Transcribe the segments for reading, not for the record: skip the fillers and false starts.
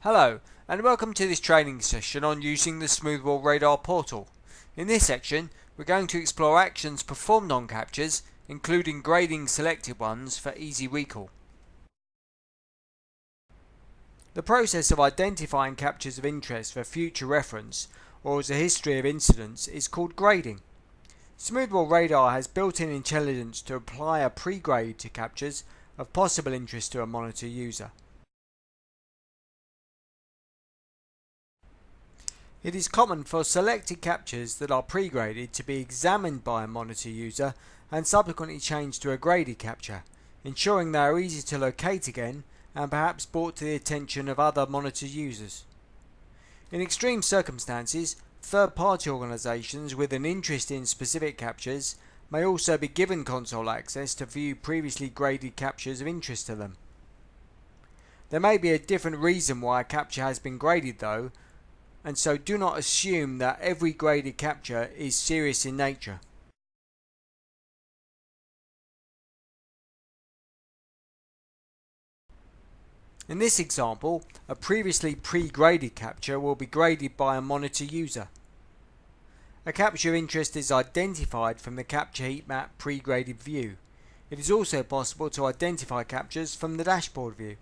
Hello, and welcome to this training session on using the Smoothwall RADAR portal. In this section, we're going to explore actions performed on captures, including grading selected ones for easy recall. The process of identifying captures of interest for future reference, or as a history of incidents, is called grading. Smoothwall RADAR has built-in intelligence to apply a pre-grade to captures of possible interest to a monitor user. It is common for selected captures that are pre-graded to be examined by a monitor user and subsequently changed to a graded capture, ensuring they are easy to locate again and perhaps brought to the attention of other monitor users. In extreme circumstances, third-party organizations with an interest in specific captures may also be given console access to view previously graded captures of interest to them. There may be a different reason why a capture has been graded though, and so do not assume that every graded capture is serious in nature. In this example, a previously pre-graded capture will be graded by a monitor user. A capture of interest is identified from the capture heat map pre-graded view. It is also possible to identify captures from the dashboard view.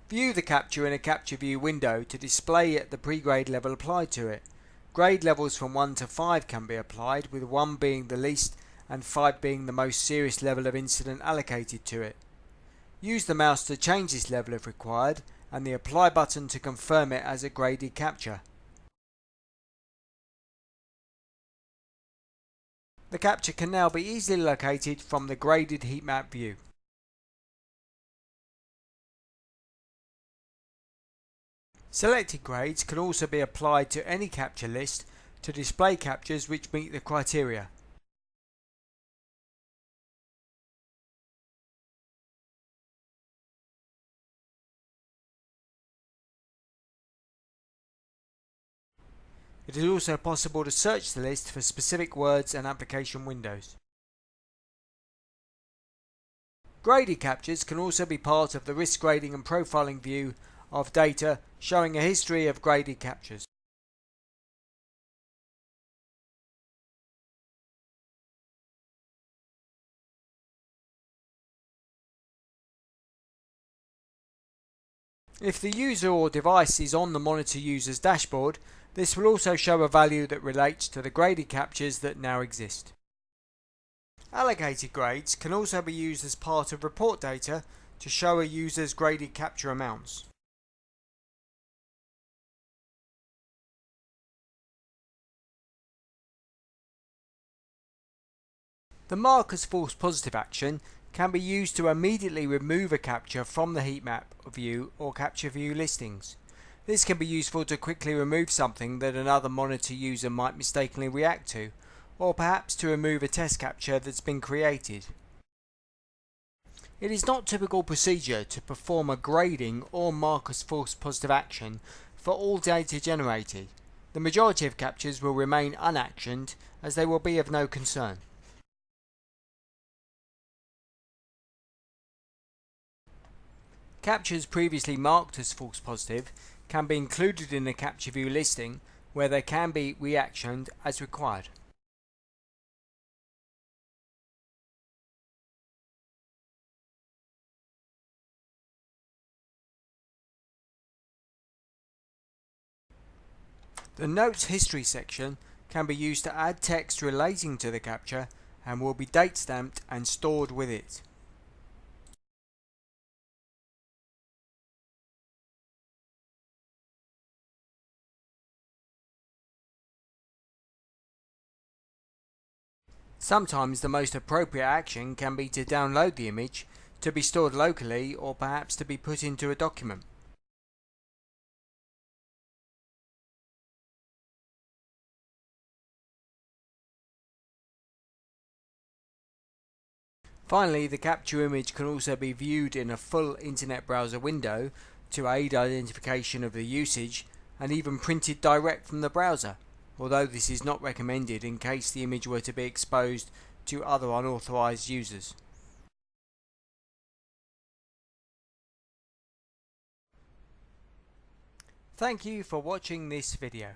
View the capture in a capture view window to display at the pre-grade level applied to it. Grade levels from 1 to 5 can be applied, with 1 being the least and 5 being the most serious level of incident allocated to it. Use the mouse to change this level if required, and the apply button to confirm it as a graded capture. The capture can now be easily located from the graded heat map view. Selected grades can also be applied to any capture list to display captures which meet the criteria. It is also possible to search the list for specific words and application windows. Graded captures can also be part of the risk grading and profiling view of data showing a history of graded captures. If the user or device is on the monitor user's dashboard, this will also show a value that relates to the graded captures that now exist. Allocated grades can also be used as part of report data to show a user's graded capture amounts. The mark as false positive action can be used to immediately remove a capture from the heat map view or capture view listings. This can be useful to quickly remove something that another monitor user might mistakenly react to, or perhaps to remove a test capture that's been created. It is not typical procedure to perform a grading or mark as false positive action for all data generated. The majority of captures will remain unactioned as they will be of no concern. Captures previously marked as false positive can be included in the capture view listing, where they can be reactioned as required. The Notes History section can be used to add text relating to the capture and will be date stamped and stored with it. Sometimes the most appropriate action can be to download the image, to be stored locally, or perhaps to be put into a document. Finally, the capture image can also be viewed in a full internet browser window to aid identification of the usage, and even printed direct from the browser, although this is not recommended in case the image were to be exposed to other unauthorized users. Thank you for watching this video.